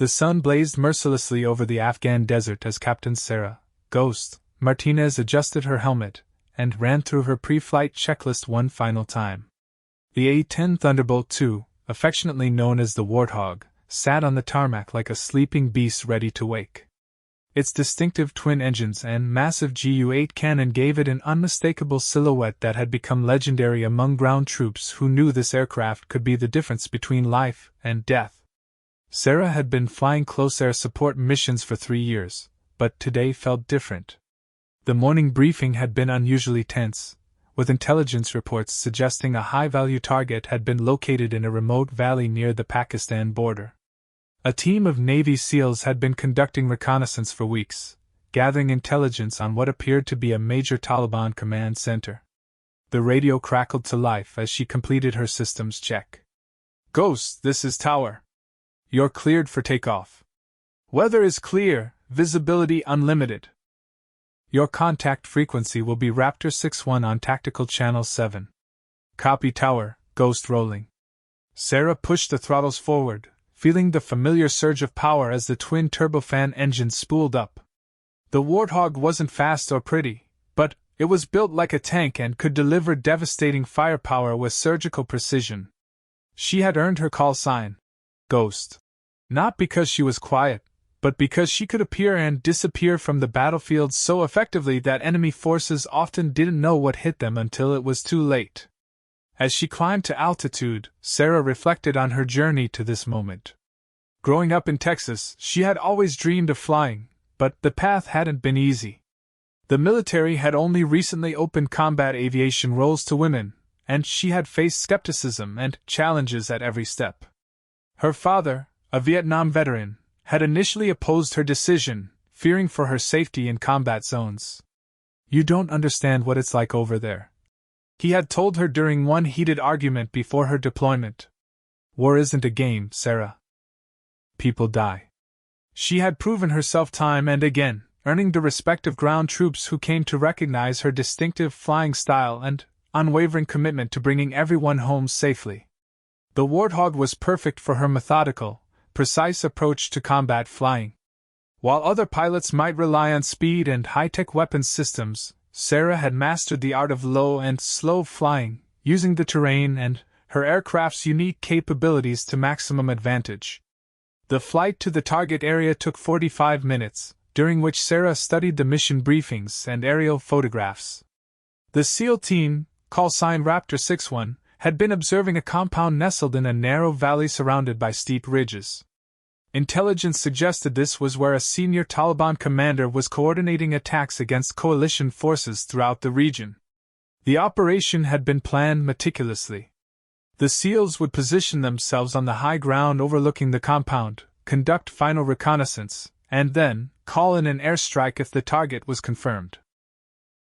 The sun blazed mercilessly over the Afghan desert as Captain Sarah, Ghost, Martinez adjusted her helmet and ran through her pre-flight checklist one final time. The A-10 Thunderbolt II, affectionately known as the Warthog, sat on the tarmac like a sleeping beast ready to wake. Its distinctive twin engines and massive Gu-8 cannon gave it an unmistakable silhouette that had become legendary among ground troops who knew this aircraft could be the difference between life and death. Sarah had been flying close air support missions for 3 years, but today felt different. The morning briefing had been unusually tense, with intelligence reports suggesting a high-value target had been located in a remote valley near the Pakistan border. A team of Navy SEALs had been conducting reconnaissance for weeks, gathering intelligence on what appeared to be a major Taliban command center. The radio crackled to life as she completed her systems check. "Ghost, this is Tower. You're cleared for takeoff. Weather is clear, visibility unlimited. Your contact frequency will be Raptor 61 on Tactical Channel 7. Copy Tower, Ghost rolling." Sarah pushed the throttles forward, feeling the familiar surge of power as the twin turbofan engines spooled up. The Warthog wasn't fast or pretty, but it was built like a tank and could deliver devastating firepower with surgical precision. She had earned her call sign, Ghost. Not because she was quiet, but because she could appear and disappear from the battlefield so effectively that enemy forces often didn't know what hit them until it was too late. As she climbed to altitude, Sarah reflected on her journey to this moment. Growing up in Texas, she had always dreamed of flying, but the path hadn't been easy. The military had only recently opened combat aviation roles to women, and she had faced skepticism and challenges at every step. Her father, a Vietnam veteran, had initially opposed her decision, fearing for her safety in combat zones. "You don't understand what it's like over there," he had told her during one heated argument before her deployment. "War isn't a game, Sarah. People die." She had proven herself time and again, earning the respect of ground troops who came to recognize her distinctive flying style and unwavering commitment to bringing everyone home safely. The Warthog was perfect for her methodical, precise approach to combat flying. While other pilots might rely on speed and high-tech weapons systems, Sarah had mastered the art of low and slow flying, using the terrain and her aircraft's unique capabilities to maximum advantage. The flight to the target area took 45 minutes, during which Sarah studied the mission briefings and aerial photographs. The SEAL team, call sign Raptor 61, had been observing a compound nestled in a narrow valley surrounded by steep ridges. Intelligence suggested this was where a senior Taliban commander was coordinating attacks against coalition forces throughout the region. The operation had been planned meticulously. The SEALs would position themselves on the high ground overlooking the compound, conduct final reconnaissance, and then call in an airstrike if the target was confirmed.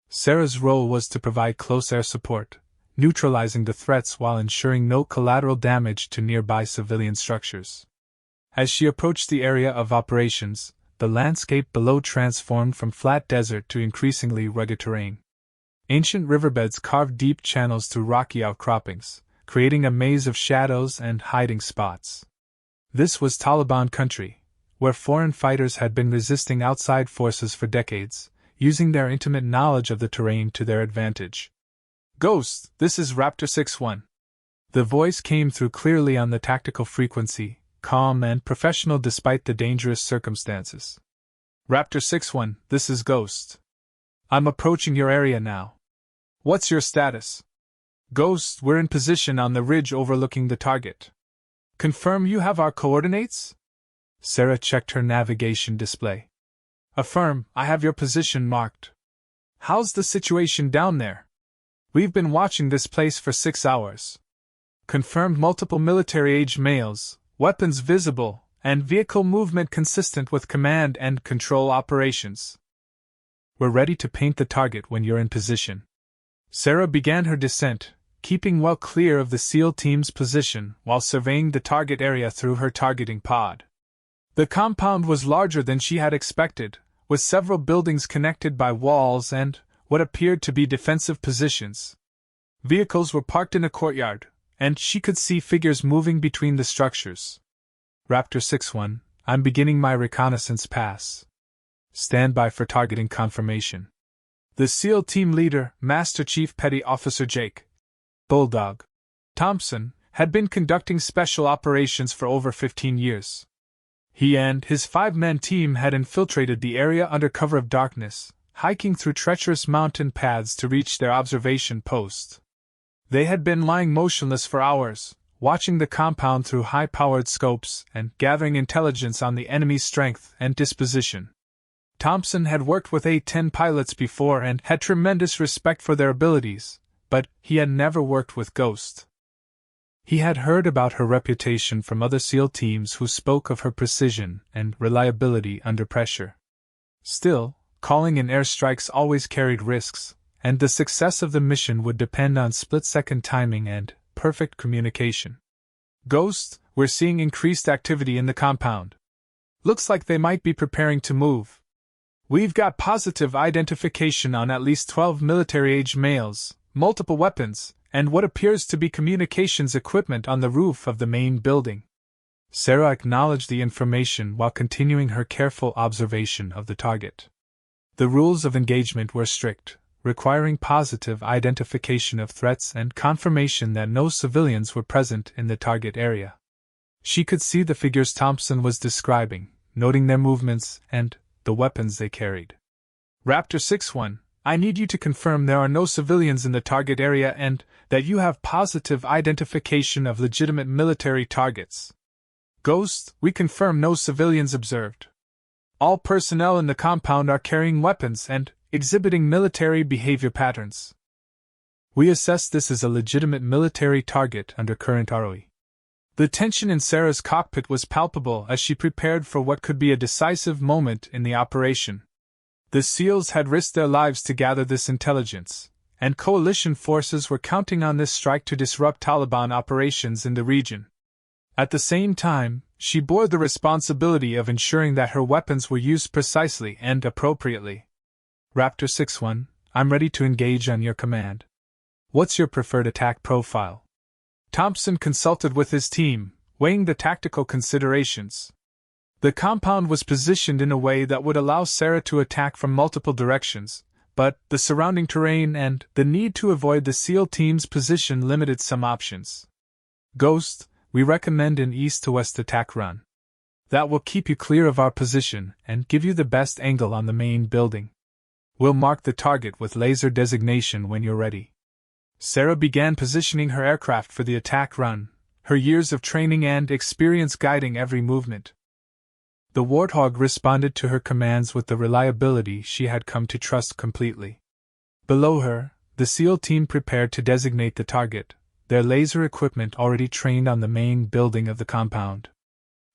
Sarah's role was to provide close air support, neutralizing the threats while ensuring no collateral damage to nearby civilian structures. As she approached the area of operations, the landscape below transformed from flat desert to increasingly rugged terrain. Ancient riverbeds carved deep channels through rocky outcroppings, creating a maze of shadows and hiding spots. This was Taliban country, where foreign fighters had been resisting outside forces for decades, using their intimate knowledge of the terrain to their advantage. "Ghost, this is Raptor 61. The voice came through clearly on the tactical frequency, calm and professional despite the dangerous circumstances. "Raptor 61, this is Ghost. I'm approaching your area now. What's your status?" "Ghost, we're in position on the ridge overlooking the target. Confirm you have our coordinates?" Sarah checked her navigation display. "Affirm, I have your position marked. How's the situation down there?" "We've been watching this place for 6 hours. Confirmed multiple military-age males, weapons visible, and vehicle movement consistent with command and control operations. We're ready to paint the target when you're in position." Sarah began her descent, keeping well clear of the SEAL team's position while surveying the target area through her targeting pod. The compound was larger than she had expected, with several buildings connected by walls and what appeared to be defensive positions. Vehicles were parked in a courtyard, and she could see figures moving between the structures. "Raptor 61, I'm beginning my reconnaissance pass. Stand by for targeting confirmation. The SEAL team leader, Master Chief Petty Officer Jake Bulldog Thompson, had been conducting special operations for over 15 years. He and his 5-man team had infiltrated the area under cover of darkness, hiking through treacherous mountain paths to reach their observation post. They had been lying motionless for hours, watching the compound through high-powered scopes and gathering intelligence on the enemy's strength and disposition. Thompson had worked with A-10 pilots before and had tremendous respect for their abilities, but he had never worked with Ghost. He had heard about her reputation from other SEAL teams who spoke of her precision and reliability under pressure. Still, calling in airstrikes always carried risks, and the success of the mission would depend on split-second timing and perfect communication. Ghost, we're seeing increased activity in the compound. Looks like they might be preparing to move. We've got positive identification on at least 12 military-age males, multiple weapons, and what appears to be communications equipment on the roof of the main building. Sarah acknowledged the information while continuing her careful observation of the target. The rules of engagement were strict, requiring positive identification of threats and confirmation that no civilians were present in the target area. She could see the figures Thompson was describing, noting their movements and the weapons they carried. Raptor 6-1, I need you to confirm there are no civilians in the target area and that you have positive identification of legitimate military targets. Ghost, we confirm no civilians observed. All personnel in the compound are carrying weapons and exhibiting military behavior patterns. We assess this as a legitimate military target under current ROE. The tension in Sarah's cockpit was palpable as she prepared for what could be a decisive moment in the operation. The SEALs had risked their lives to gather this intelligence, and coalition forces were counting on this strike to disrupt Taliban operations in the region. At the same time, she bore the responsibility of ensuring that her weapons were used precisely and appropriately. Raptor 6-1, I'm ready to engage on your command. What's your preferred attack profile? Thompson consulted with his team, weighing the tactical considerations. The compound was positioned in a way that would allow Sarah to attack from multiple directions, but the surrounding terrain and the need to avoid the SEAL team's position limited some options. Ghost, we recommend an east-to-west attack run. That will keep you clear of our position and give you the best angle on the main building. We'll mark the target with laser designation when you're ready. Sarah began positioning her aircraft for the attack run, her years of training and experience guiding every movement. The Warthog responded to her commands with the reliability she had come to trust completely. Below her, the SEAL team prepared to designate the target, their laser equipment already trained on the main building of the compound.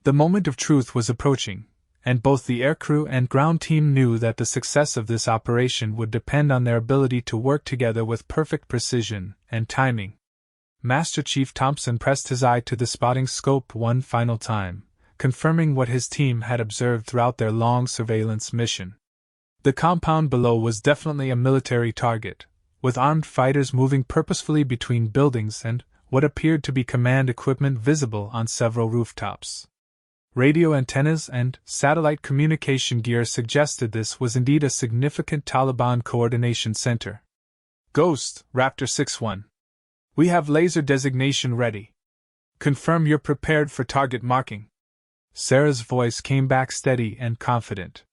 The moment of truth was approaching, and both the aircrew and ground team knew that the success of this operation would depend on their ability to work together with perfect precision and timing. Master Chief Thompson pressed his eye to the spotting scope one final time, confirming what his team had observed throughout their long surveillance mission. The compound below was definitely a military target, with armed fighters moving purposefully between buildings and what appeared to be command equipment visible on several rooftops. Radio antennas and satellite communication gear suggested this was indeed a significant Taliban coordination center. Ghost, Raptor 6-1. We have laser designation ready. Confirm you're prepared for target marking. Sarah's voice came back steady and confident.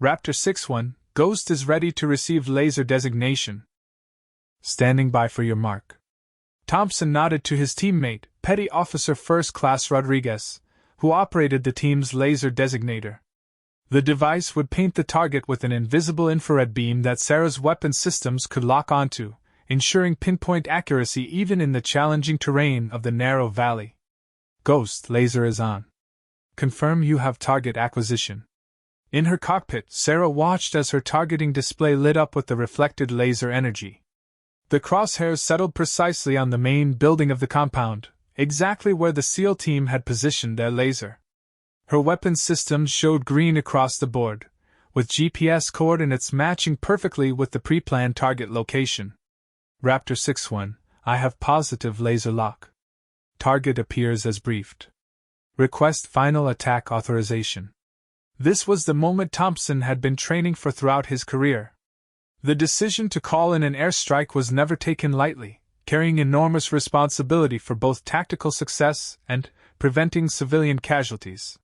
Raptor 6-1, Ghost is ready to receive laser designation. Standing by for your mark. Thompson nodded to his teammate, Petty Officer First Class Rodriguez, who operated the team's laser designator. The device would paint the target with an invisible infrared beam that Sarah's weapon systems could lock onto, ensuring pinpoint accuracy even in the challenging terrain of the narrow valley. Ghost, laser is on. Confirm you have target acquisition. In her cockpit, Sarah watched as her targeting display lit up with the reflected laser energy. The crosshairs settled precisely on the main building of the compound, exactly where the SEAL team had positioned their laser. Her weapon systems showed green across the board, with GPS coordinates matching perfectly with the pre-planned target location. Raptor 6-1, I have positive laser lock. Target appears as briefed. Request final attack authorization. This was the moment Thompson had been training for throughout his career. The decision to call in an airstrike was never taken lightly, carrying enormous responsibility for both tactical success and preventing civilian casualties.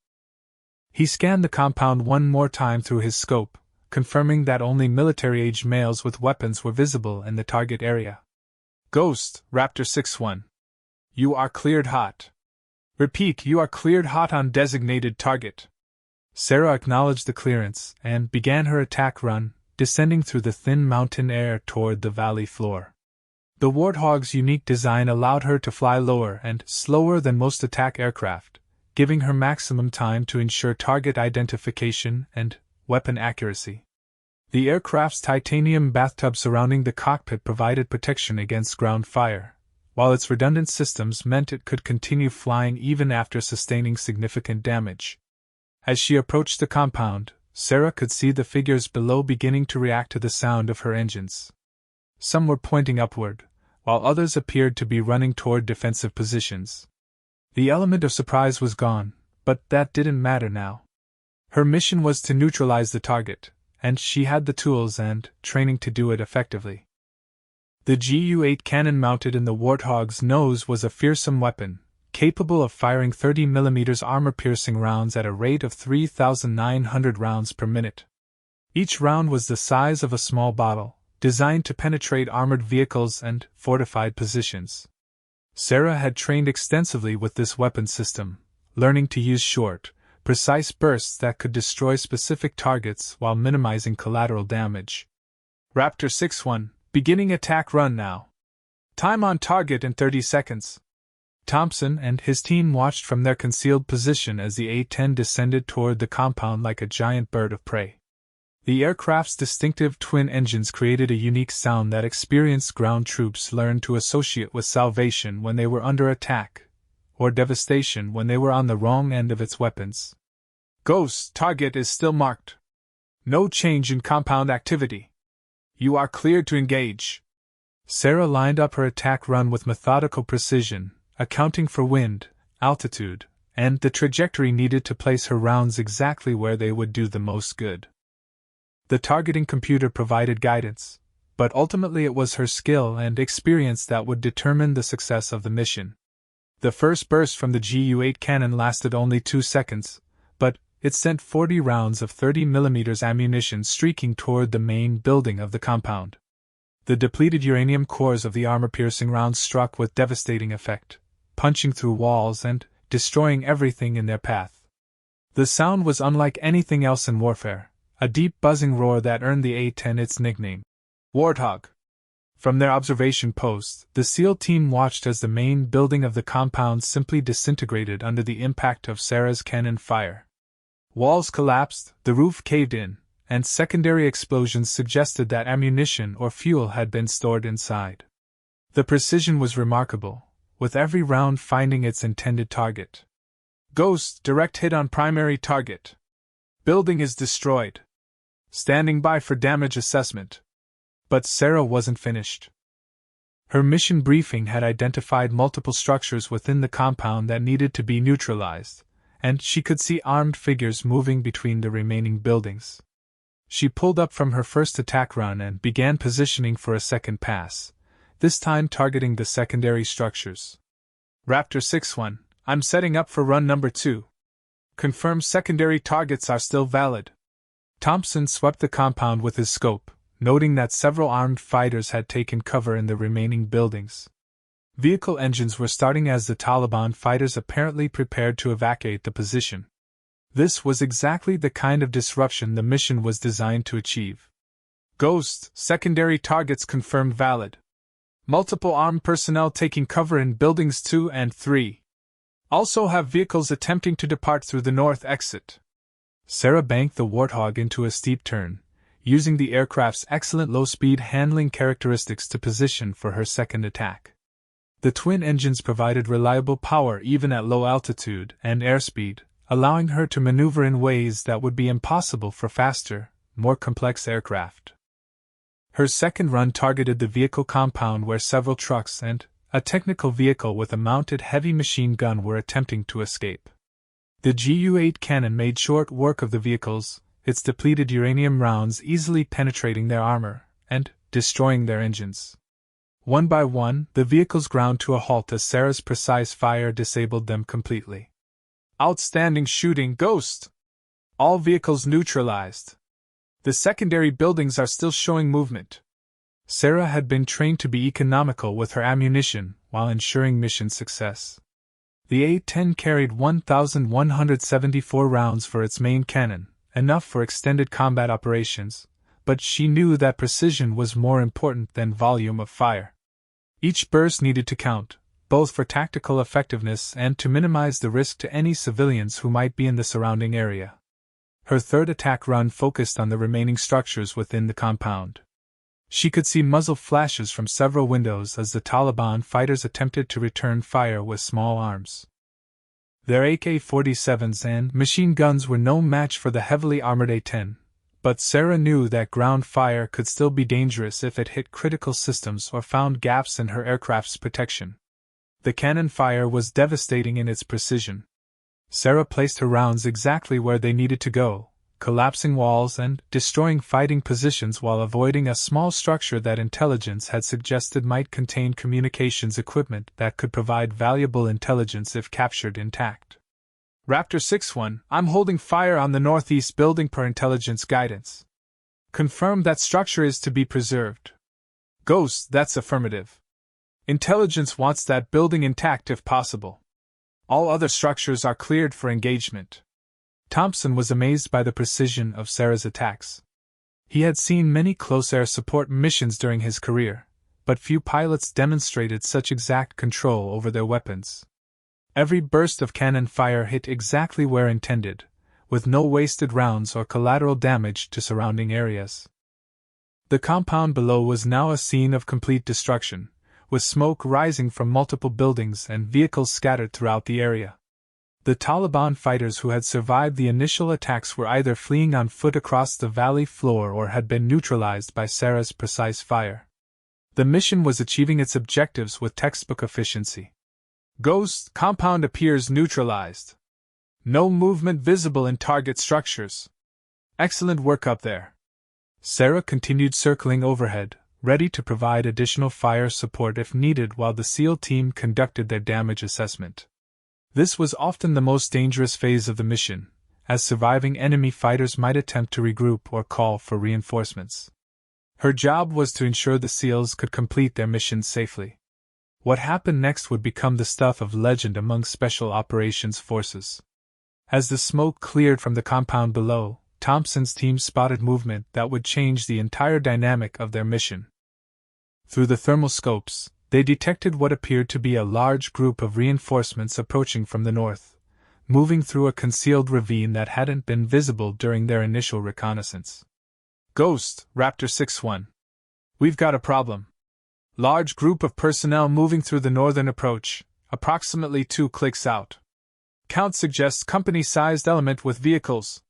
He scanned the compound one more time through his scope, confirming that only military-aged males with weapons were visible in the target area. Ghost, Raptor 6-1. You are cleared hot. Repeat, you are cleared hot on designated target. Sarah acknowledged the clearance and began her attack run, descending through the thin mountain air toward the valley floor. The Warthog's unique design allowed her to fly lower and slower than most attack aircraft, giving her maximum time to ensure target identification and weapon accuracy. The aircraft's titanium bathtub surrounding the cockpit provided protection against ground fire, while its redundant systems meant it could continue flying even after sustaining significant damage. As she approached the compound, Sarah could see the figures below beginning to react to the sound of her engines. Some were pointing upward, while others appeared to be running toward defensive positions. The element of surprise was gone, but that didn't matter now. Her mission was to neutralize the target, and she had the tools and training to do it effectively. The Gu-8 cannon mounted in the Warthog's nose was a fearsome weapon, capable of firing 30mm armor-piercing rounds at a rate of 3,900 rounds per minute. Each round was the size of a small bottle, designed to penetrate armored vehicles and fortified positions. Sarah had trained extensively with this weapon system, learning to use short, precise bursts that could destroy specific targets while minimizing collateral damage. Raptor 6-1, beginning attack run now. Time on target in 30 seconds. Thompson and his team watched from their concealed position as the A-10 descended toward the compound like a giant bird of prey. The aircraft's distinctive twin engines created a unique sound that experienced ground troops learned to associate with salvation when they were under attack, or devastation when they were on the wrong end of its weapons. Ghost, target is still marked. No change in compound activity. You are cleared to engage. Sarah lined up her attack run with methodical precision, accounting for wind, altitude, and the trajectory needed to place her rounds exactly where they would do the most good. The targeting computer provided guidance, but ultimately it was her skill and experience that would determine the success of the mission. The first burst from the Gu-8 cannon lasted only 2 seconds, but it sent 40 rounds of 30mm ammunition streaking toward the main building of the compound. The depleted uranium cores of the armor-piercing rounds struck with devastating effect, punching through walls and destroying everything in their path. The sound was unlike anything else in warfare, a deep buzzing roar that earned the A-10 its nickname, Warthog. From their observation post, the SEAL team watched as the main building of the compound simply disintegrated under the impact of Sarah's cannon fire. Walls collapsed, the roof caved in, and secondary explosions suggested that ammunition or fuel had been stored inside. The precision was remarkable, with every round finding its intended target. Ghost, direct hit on primary target. Building is destroyed. Standing by for damage assessment. But Sarah wasn't finished. Her mission briefing had identified multiple structures within the compound that needed to be neutralized, and she could see armed figures moving between the remaining buildings. She pulled up from her first attack run and began positioning for a second pass, this time targeting the secondary structures. Raptor 6-1, I'm setting up for run number 2. Confirm secondary targets are still valid. Thompson swept the compound with his scope, noting that several armed fighters had taken cover in the remaining buildings. Vehicle engines were starting as the Taliban fighters apparently prepared to evacuate the position. This was exactly the kind of disruption the mission was designed to achieve. Ghost, secondary targets confirmed valid. Multiple armed personnel taking cover in buildings 2 and 3. Also have vehicles attempting to depart through the north exit. Sarah banked the Warthog into a steep turn, using the aircraft's excellent low-speed handling characteristics to position for her second attack. The twin engines provided reliable power even at low altitude and airspeed, allowing her to maneuver in ways that would be impossible for faster, more complex aircraft. Her second run targeted the vehicle compound where several trucks and a technical vehicle with a mounted heavy machine gun were attempting to escape. The Gu-8 cannon made short work of the vehicles, its depleted uranium rounds easily penetrating their armor and destroying their engines. One by one, the vehicles ground to a halt as Sarah's precise fire disabled them completely. Outstanding shooting, Ghost! All vehicles neutralized. The secondary buildings are still showing movement. Sarah had been trained to be economical with her ammunition while ensuring mission success. The A-10 carried 1,174 rounds for its main cannon, enough for extended combat operations, but she knew that precision was more important than volume of fire. Each burst needed to count, both for tactical effectiveness and to minimize the risk to any civilians who might be in the surrounding area. Her third attack run focused on the remaining structures within the compound. She could see muzzle flashes from several windows as the Taliban fighters attempted to return fire with small arms. Their AK-47s and machine guns were no match for the heavily armored A-10, but Sarah knew that ground fire could still be dangerous if it hit critical systems or found gaps in her aircraft's protection. The cannon fire was devastating in its precision. Sarah placed her rounds exactly where they needed to go, collapsing walls and destroying fighting positions while avoiding a small structure that intelligence had suggested might contain communications equipment that could provide valuable intelligence if captured intact. Raptor 6-1, I'm holding fire on the northeast building per intelligence guidance. Confirm that structure is to be preserved. Ghost, that's affirmative. Intelligence wants that building intact if possible. All other structures are cleared for engagement. Thompson was amazed by the precision of Sarah's attacks. He had seen many close air support missions during his career, but few pilots demonstrated such exact control over their weapons. Every burst of cannon fire hit exactly where intended, with no wasted rounds or collateral damage to surrounding areas. The compound below was now a scene of complete destruction, with smoke rising from multiple buildings and vehicles scattered throughout the area. The Taliban fighters who had survived the initial attacks were either fleeing on foot across the valley floor or had been neutralized by Sarah's precise fire. The mission was achieving its objectives with textbook efficiency. Ghost, compound appears neutralized. No movement visible in target structures. Excellent work up there. Sarah continued circling overhead, ready to provide additional fire support if needed while the SEAL team conducted their damage assessment. This was often the most dangerous phase of the mission, as surviving enemy fighters might attempt to regroup or call for reinforcements. Her job was to ensure the SEALs could complete their mission safely. What happened next would become the stuff of legend among Special Operations Forces. As the smoke cleared from the compound below, Thompson's team spotted movement that would change the entire dynamic of their mission. Through the thermal scopes, they detected what appeared to be a large group of reinforcements approaching from the north, moving through a concealed ravine that hadn't been visible during their initial reconnaissance. Ghost, Raptor 6-1. We've got a problem. Large group of personnel moving through the northern approach, approximately 2 clicks out. Count suggests company-sized element with vehicles.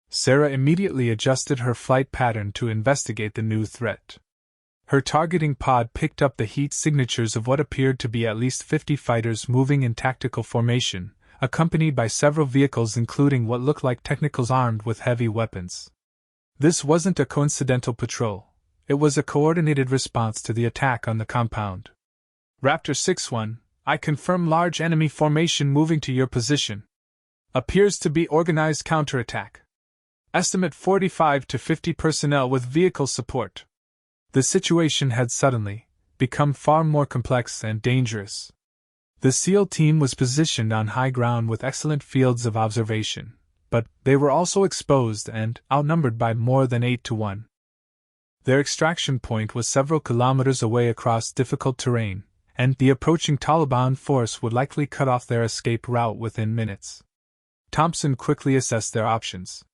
Sarah immediately adjusted her flight pattern to investigate the new threat. Her targeting pod picked up the heat signatures of what appeared to be at least 50 fighters moving in tactical formation, accompanied by several vehicles including what looked like technicals armed with heavy weapons. This wasn't a coincidental patrol, it was a coordinated response to the attack on the compound. Raptor 6-1, I confirm large enemy formation moving to your position. Appears to be organized counterattack. Estimate 45 to 50 personnel with vehicle support. The situation had suddenly become far more complex and dangerous. The SEAL team was positioned on high ground with excellent fields of observation, but they were also exposed and outnumbered by more than 8 to 1. Their extraction point was several kilometers away across difficult terrain, and the approaching Taliban force would likely cut off their escape route within minutes. Thompson quickly assessed their options.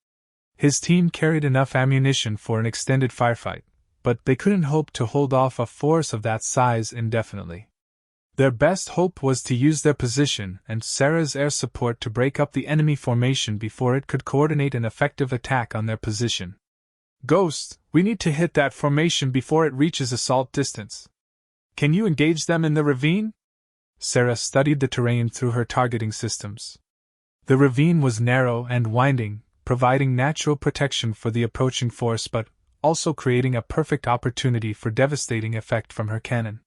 His team carried enough ammunition for an extended firefight, but they couldn't hope to hold off a force of that size indefinitely. Their best hope was to use their position and Sarah's air support to break up the enemy formation before it could coordinate an effective attack on their position. Ghost, we need to hit that formation before it reaches assault distance. Can you engage them in the ravine? Sarah studied the terrain through her targeting systems. The ravine was narrow and winding, providing natural protection for the approaching force but also creating a perfect opportunity for devastating effect from her cannon.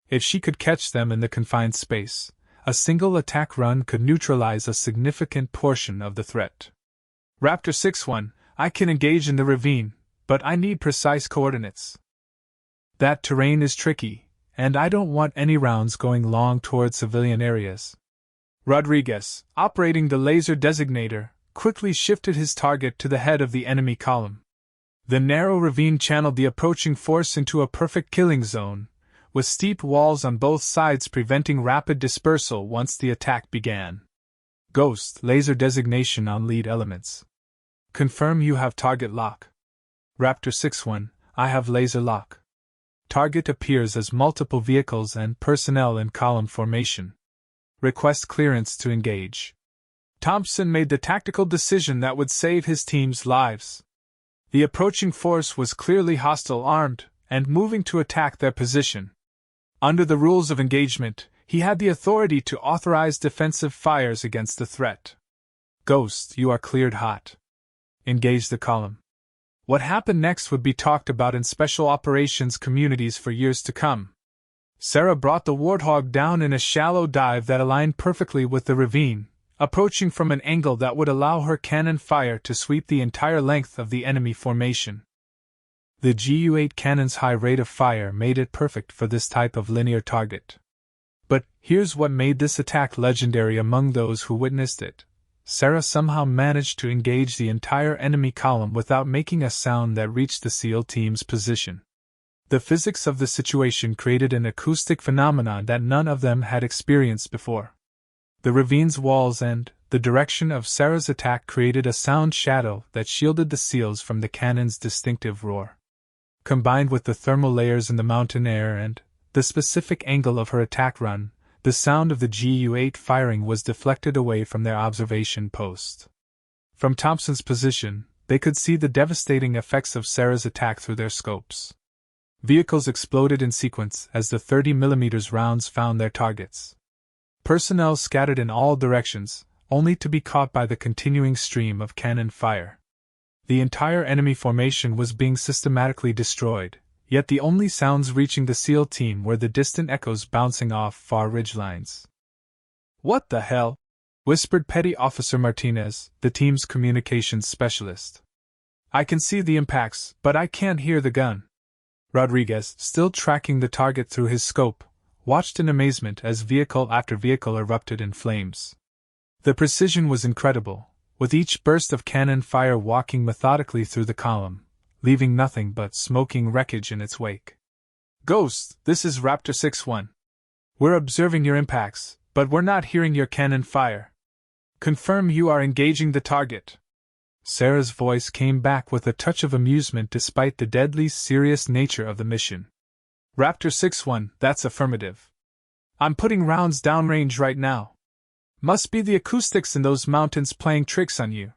If she could catch them in the confined space, a single attack run could neutralize a significant portion of the threat. Raptor 6-1, I can engage in the ravine, but I need precise coordinates. That terrain is tricky, and I don't want any rounds going long toward civilian areas. Rodriguez, operating the laser designator, quickly shifted his target to the head of the enemy column. The narrow ravine channeled the approaching force into a perfect killing zone, with steep walls on both sides preventing rapid dispersal once the attack began. Ghost, laser designation on lead elements. Confirm you have target lock. Raptor 6-1, I have laser lock. Target appears as multiple vehicles and personnel in column formation. Request clearance to engage. Thompson made the tactical decision that would save his team's lives. The approaching force was clearly hostile armed and moving to attack their position. Under the rules of engagement, he had the authority to authorize defensive fires against the threat. Ghost, you are cleared hot. Engage the column. What happened next would be talked about in special operations communities for years to come. Sarah brought the Warthog down in a shallow dive that aligned perfectly with the ravine, approaching from an angle that would allow her cannon fire to sweep the entire length of the enemy formation. The Gu-8 cannon's high rate of fire made it perfect for this type of linear target. But here's what made this attack legendary among those who witnessed it. Sarah somehow managed to engage the entire enemy column without making a sound that reached the SEAL team's position. The physics of the situation created an acoustic phenomenon that none of them had experienced before. The ravine's walls and the direction of Sarah's attack created a sound shadow that shielded the SEALs from the cannon's distinctive roar. Combined with the thermal layers in the mountain air and the specific angle of her attack run, the sound of the Gu-8 firing was deflected away from their observation post. From Thompson's position, they could see the devastating effects of Sarah's attack through their scopes. Vehicles exploded in sequence as the 30mm rounds found their targets. Personnel scattered in all directions, only to be caught by the continuing stream of cannon fire. The entire enemy formation was being systematically destroyed, yet the only sounds reaching the SEAL team were the distant echoes bouncing off far ridgelines. "What the hell?" whispered Petty Officer Martinez, the team's communications specialist. "I can see the impacts, but I can't hear the gun." Rodriguez, still tracking the target through his scope, watched in amazement as vehicle after vehicle erupted in flames. The precision was incredible, with each burst of cannon fire walking methodically through the column, leaving nothing but smoking wreckage in its wake. "Ghost, this is Raptor 6-1. We're observing your impacts, but we're not hearing your cannon fire. Confirm you are engaging the target." Sarah's voice came back with a touch of amusement despite the deadly serious nature of the mission. "Raptor 6-1, that's affirmative. I'm putting rounds downrange right now. Must be the acoustics in those mountains playing tricks on you."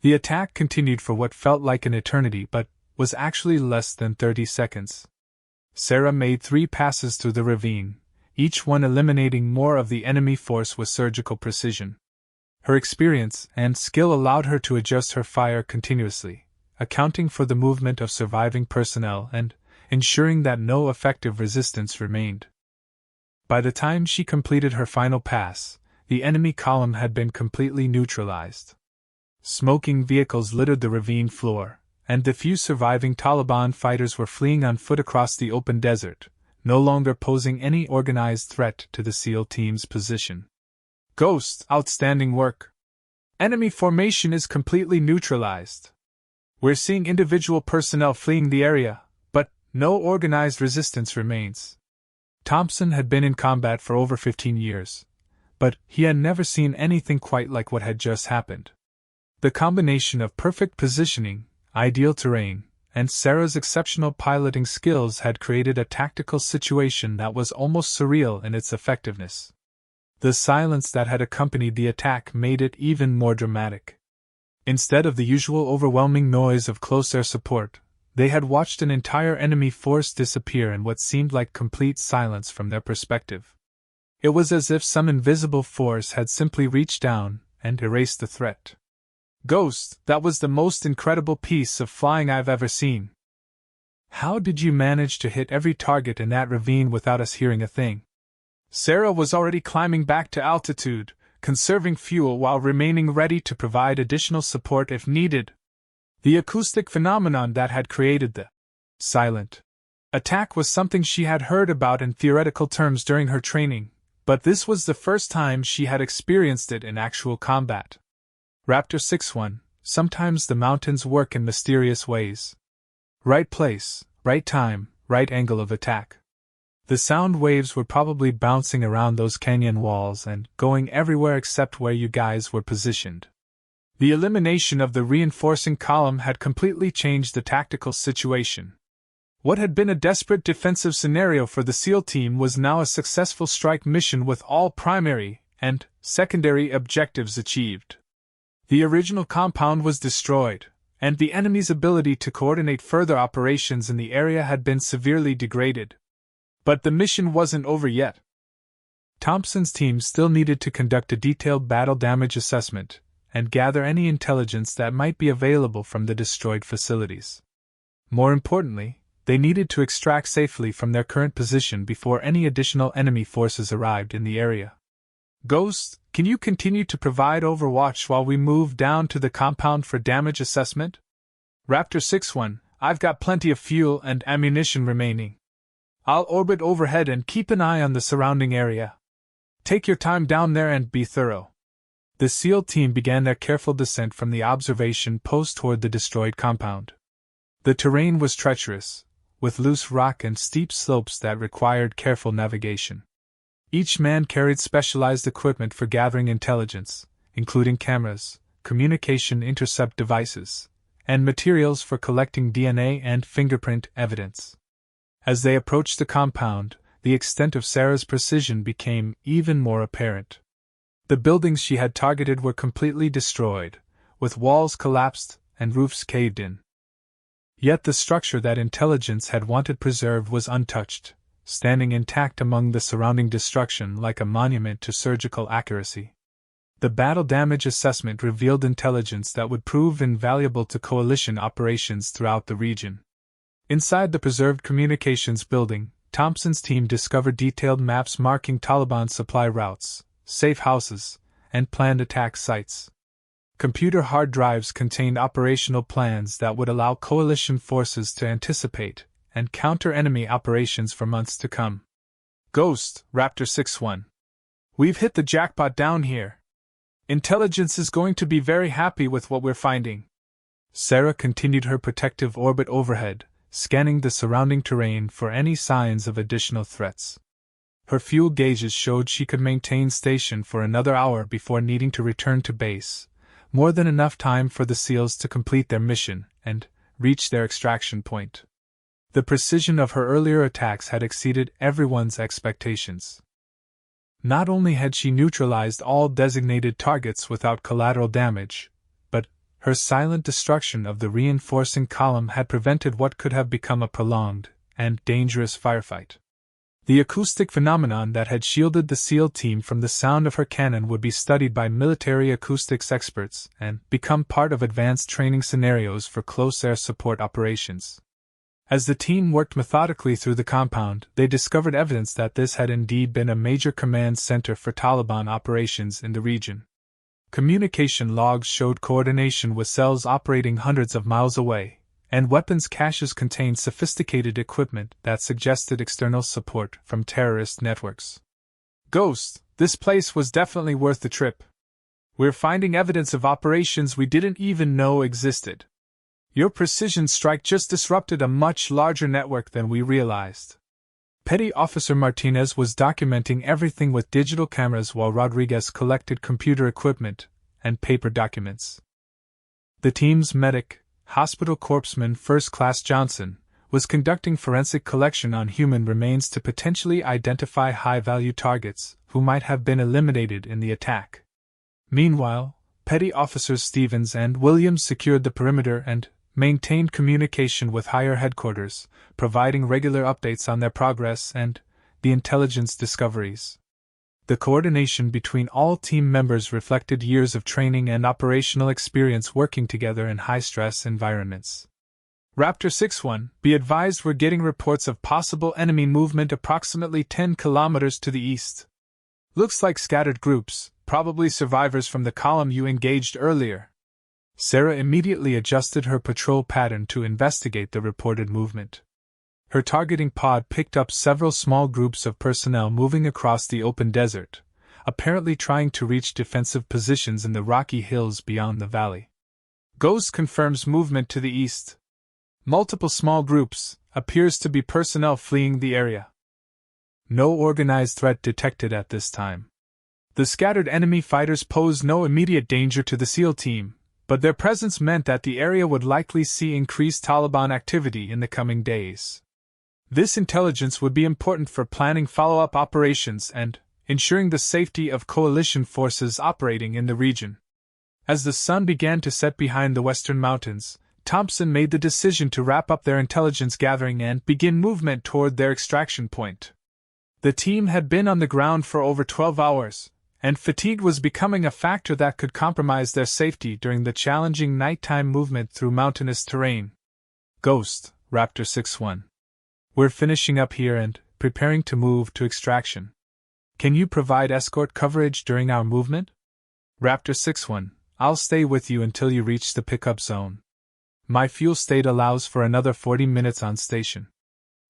The attack continued for what felt like an eternity but was actually less than 30 seconds. Sarah made 3 passes through the ravine, each one eliminating more of the enemy force with surgical precision. Her experience and skill allowed her to adjust her fire continuously, accounting for the movement of surviving personnel and ensuring that no effective resistance remained. By the time she completed her final pass, the enemy column had been completely neutralized. Smoking vehicles littered the ravine floor, and the few surviving Taliban fighters were fleeing on foot across the open desert, no longer posing any organized threat to the SEAL team's position. "Ghost, outstanding work. Enemy formation is completely neutralized. We're seeing individual personnel fleeing the area, but no organized resistance remains." Thompson had been in combat for over 15 years, but he had never seen anything quite like what had just happened. The combination of perfect positioning, ideal terrain, and Sarah's exceptional piloting skills had created a tactical situation that was almost surreal in its effectiveness. The silence that had accompanied the attack made it even more dramatic. Instead of the usual overwhelming noise of close air support, they had watched an entire enemy force disappear in what seemed like complete silence from their perspective. It was as if some invisible force had simply reached down and erased the threat. "Ghost, that was the most incredible piece of flying I've ever seen. How did you manage to hit every target in that ravine without us hearing a thing?" Sarah was already climbing back to altitude, conserving fuel while remaining ready to provide additional support if needed. The acoustic phenomenon that had created the silent attack was something she had heard about in theoretical terms during her training, but this was the first time she had experienced it in actual combat. Raptor 6-1, sometimes the mountains work in mysterious ways. Right place, right time, right angle of attack. The sound waves were probably bouncing around those canyon walls and going everywhere except where you guys were positioned. The elimination of the reinforcing column had completely changed the tactical situation. What had been a desperate defensive scenario for the SEAL team was now a successful strike mission with all primary and secondary objectives achieved. The original compound was destroyed, and the enemy's ability to coordinate further operations in the area had been severely degraded. But the mission wasn't over yet. Thompson's team still needed to conduct a detailed battle damage assessment and gather any intelligence that might be available from the destroyed facilities. More importantly, they needed to extract safely from their current position before any additional enemy forces arrived in the area. "Ghost, can you continue to provide overwatch while we move down to the compound for damage assessment?" Raptor 6-1, "I've got plenty of fuel and ammunition remaining. I'll orbit overhead and keep an eye on the surrounding area. Take your time down there and be thorough." The SEAL team began their careful descent from the observation post toward the destroyed compound. The terrain was treacherous, with loose rock and steep slopes that required careful navigation. Each man carried specialized equipment for gathering intelligence, including cameras, communication intercept devices, and materials for collecting DNA and fingerprint evidence. As they approached the compound, the extent of Sarah's precision became even more apparent. The buildings she had targeted were completely destroyed, with walls collapsed and roofs caved in. Yet the structure that intelligence had wanted preserved was untouched, standing intact among the surrounding destruction like a monument to surgical accuracy. The battle damage assessment revealed intelligence that would prove invaluable to coalition operations throughout the region. Inside the preserved communications building, Thompson's team discovered detailed maps marking Taliban supply routes, safe houses, and planned attack sites. Computer hard drives contained operational plans that would allow coalition forces to anticipate and counter enemy operations for months to come. "Ghost, Raptor 6-1. We've hit the jackpot down here. Intelligence is going to be very happy with what we're finding." Sarah continued her protective orbit overhead, scanning the surrounding terrain for any signs of additional threats. Her fuel gauges showed she could maintain station for another hour before needing to return to base, more than enough time for the SEALs to complete their mission and reach their extraction point. The precision of her earlier attacks had exceeded everyone's expectations. Not only had she neutralized all designated targets without collateral damage, but her silent destruction of the reinforcing column had prevented what could have become a prolonged and dangerous firefight. The acoustic phenomenon that had shielded the SEAL team from the sound of her cannon would be studied by military acoustics experts and become part of advanced training scenarios for close air support operations. As the team worked methodically through the compound, they discovered evidence that this had indeed been a major command center for Taliban operations in the region. Communication logs showed coordination with cells operating hundreds of miles away, and weapons caches contained sophisticated equipment that suggested external support from terrorist networks. "Ghost, this place was definitely worth the trip. We're finding evidence of operations we didn't even know existed. Your precision strike just disrupted a much larger network than we realized." Petty Officer Martinez was documenting everything with digital cameras while Rodriguez collected computer equipment and paper documents. The team's medic, Hospital Corpsman First Class Johnson, was conducting forensic collection on human remains to potentially identify high-value targets who might have been eliminated in the attack. Meanwhile, Petty Officers Stevens and Williams secured the perimeter and maintained communication with higher headquarters, providing regular updates on their progress and the intelligence discoveries. The coordination between all team members reflected years of training and operational experience working together in high-stress environments. Raptor 6-1, be advised we're getting reports of possible enemy movement approximately 10 kilometers to the east. Looks like scattered groups, probably survivors from the column you engaged earlier. Sarah immediately adjusted her patrol pattern to investigate the reported movement. Her targeting pod picked up several small groups of personnel moving across the open desert, apparently trying to reach defensive positions in the rocky hills beyond the valley. Ghost confirms movement to the east. Multiple small groups, appears to be personnel fleeing the area. No organized threat detected at this time. The scattered enemy fighters posed no immediate danger to the SEAL team, but their presence meant that the area would likely see increased Taliban activity in the coming days. This intelligence would be important for planning follow-up operations and ensuring the safety of coalition forces operating in the region. As the sun began to set behind the western mountains, Thompson made the decision to wrap up their intelligence gathering and begin movement toward their extraction point. The team had been on the ground for over 12 hours, and fatigue was becoming a factor that could compromise their safety during the challenging nighttime movement through mountainous terrain. Ghost, Raptor 6-1. We're finishing up here and preparing to move to extraction. Can you provide escort coverage during our movement? Raptor 6-1, I'll stay with you until you reach the pickup zone. My fuel state allows for another 40 minutes on station.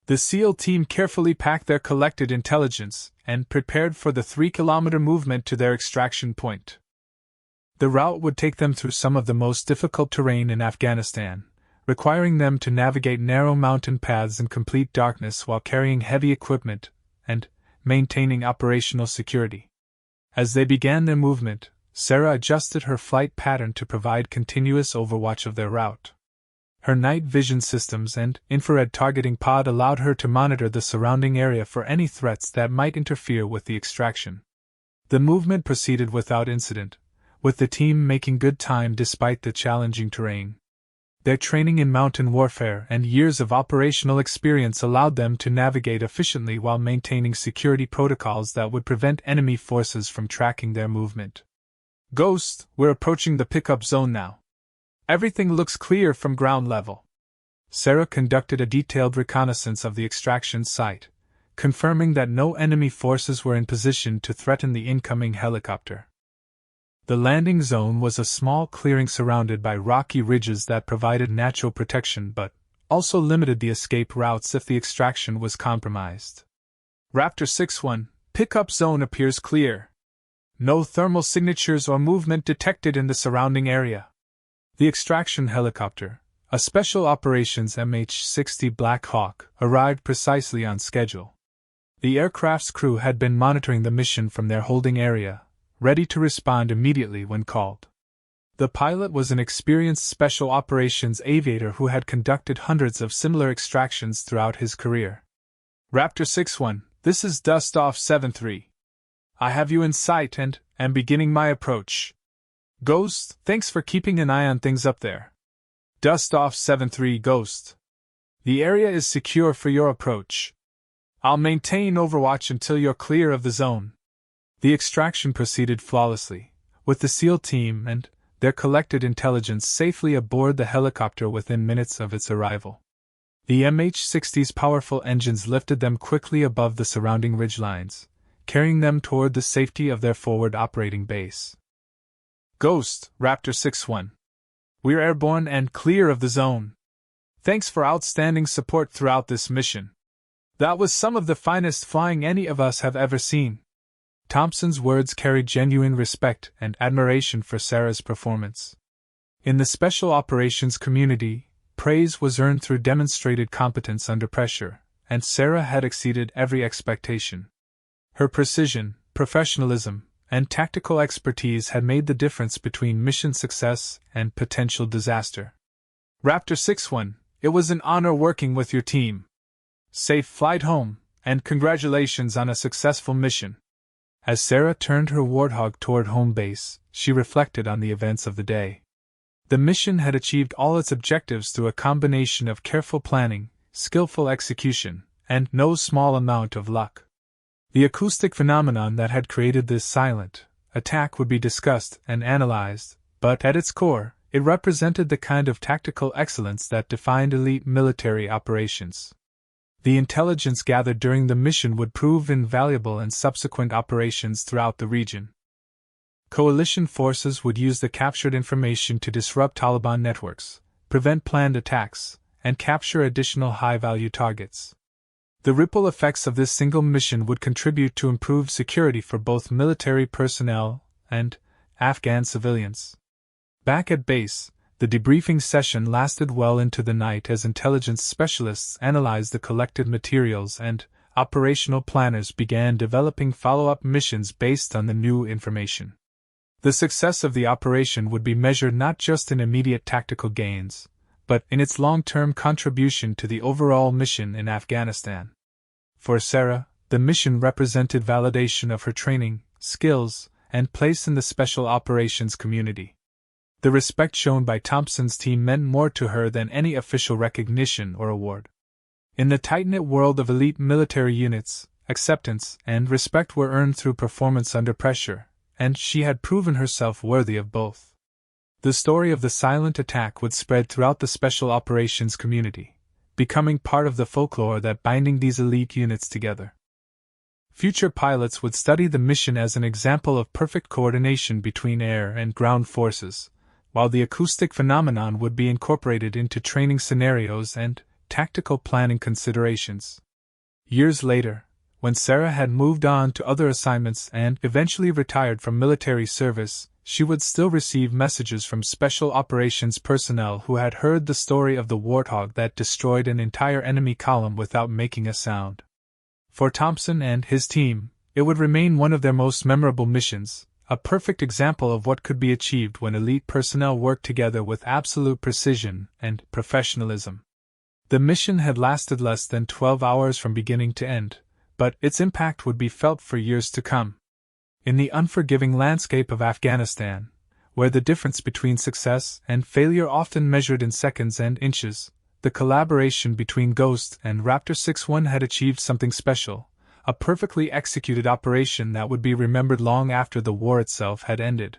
The SEAL team carefully packed their collected intelligence and prepared for the 3-kilometer movement to their extraction point. The route would take them through some of the most difficult terrain in Afghanistan, requiring them to navigate narrow mountain paths in complete darkness while carrying heavy equipment and maintaining operational security. As they began their movement, Sarah adjusted her flight pattern to provide continuous overwatch of their route. Her night vision systems and infrared targeting pod allowed her to monitor the surrounding area for any threats that might interfere with the extraction. The movement proceeded without incident, with the team making good time despite the challenging terrain. Their training in mountain warfare and years of operational experience allowed them to navigate efficiently while maintaining security protocols that would prevent enemy forces from tracking their movement. Ghost, we're approaching the pickup zone now. Everything looks clear from ground level. Sarah conducted a detailed reconnaissance of the extraction site, confirming that no enemy forces were in position to threaten the incoming helicopter. The landing zone was a small clearing surrounded by rocky ridges that provided natural protection but also limited the escape routes if the extraction was compromised. Raptor 6-1, pickup zone appears clear. No thermal signatures or movement detected in the surrounding area. The extraction helicopter, a Special Operations MH-60 Black Hawk, arrived precisely on schedule. The aircraft's crew had been monitoring the mission from their holding area, ready to respond immediately when called. The pilot was an experienced Special Operations aviator who had conducted hundreds of similar extractions throughout his career. Raptor 6-1, this is Dustoff 7-3. I have you in sight and am beginning my approach. Ghost, thanks for keeping an eye on things up there. Dustoff 7-3 Ghost. The area is secure for your approach. I'll maintain overwatch until you're clear of the zone. The extraction proceeded flawlessly, with the SEAL team and their collected intelligence safely aboard the helicopter within minutes of its arrival. The MH-60's powerful engines lifted them quickly above the surrounding ridgelines, carrying them toward the safety of their forward operating base. Ghost, Raptor 6-1. We're airborne and clear of the zone. Thanks for outstanding support throughout this mission. That was some of the finest flying any of us have ever seen. Thompson's words carried genuine respect and admiration for Sarah's performance. In the Special Operations community, praise was earned through demonstrated competence under pressure, and Sarah had exceeded every expectation. Her precision, professionalism, and tactical expertise had made the difference between mission success and potential disaster. Raptor 6-1, it was an honor working with your team. Safe flight home, and congratulations on a successful mission. As Sarah turned her Warthog toward home base, she reflected on the events of the day. The mission had achieved all its objectives through a combination of careful planning, skillful execution, and no small amount of luck. The acoustic phenomenon that had created this silent attack would be discussed and analyzed, but at its core, it represented the kind of tactical excellence that defined elite military operations. The intelligence gathered during the mission would prove invaluable in subsequent operations throughout the region. Coalition forces would use the captured information to disrupt Taliban networks, prevent planned attacks, and capture additional high-value targets. The ripple effects of this single mission would contribute to improved security for both military personnel and Afghan civilians. Back at base, the debriefing session lasted well into the night as intelligence specialists analyzed the collected materials and operational planners began developing follow-up missions based on the new information. The success of the operation would be measured not just in immediate tactical gains, but in its long-term contribution to the overall mission in Afghanistan. For Sarah, the mission represented validation of her training, skills, and place in the special operations community. The respect shown by Thompson's team meant more to her than any official recognition or award. In the tight-knit world of elite military units, acceptance and respect were earned through performance under pressure, and she had proven herself worthy of both. The story of the silent attack would spread throughout the special operations community, becoming part of the folklore that binding these elite units together. Future pilots would study the mission as an example of perfect coordination between air and ground forces, while the acoustic phenomenon would be incorporated into training scenarios and tactical planning considerations. Years later, when Sarah had moved on to other assignments and eventually retired from military service, she would still receive messages from special operations personnel who had heard the story of the Warthog that destroyed an entire enemy column without making a sound. For Thompson and his team, it would remain one of their most memorable missions, a perfect example of what could be achieved when elite personnel work together with absolute precision and professionalism. The mission had lasted less than 12 hours from beginning to end, but its impact would be felt for years to come. In the unforgiving landscape of Afghanistan, where the difference between success and failure often measured in seconds and inches, the collaboration between Ghost and Raptor 6-1 had achieved something special, a perfectly executed operation that would be remembered long after the war itself had ended.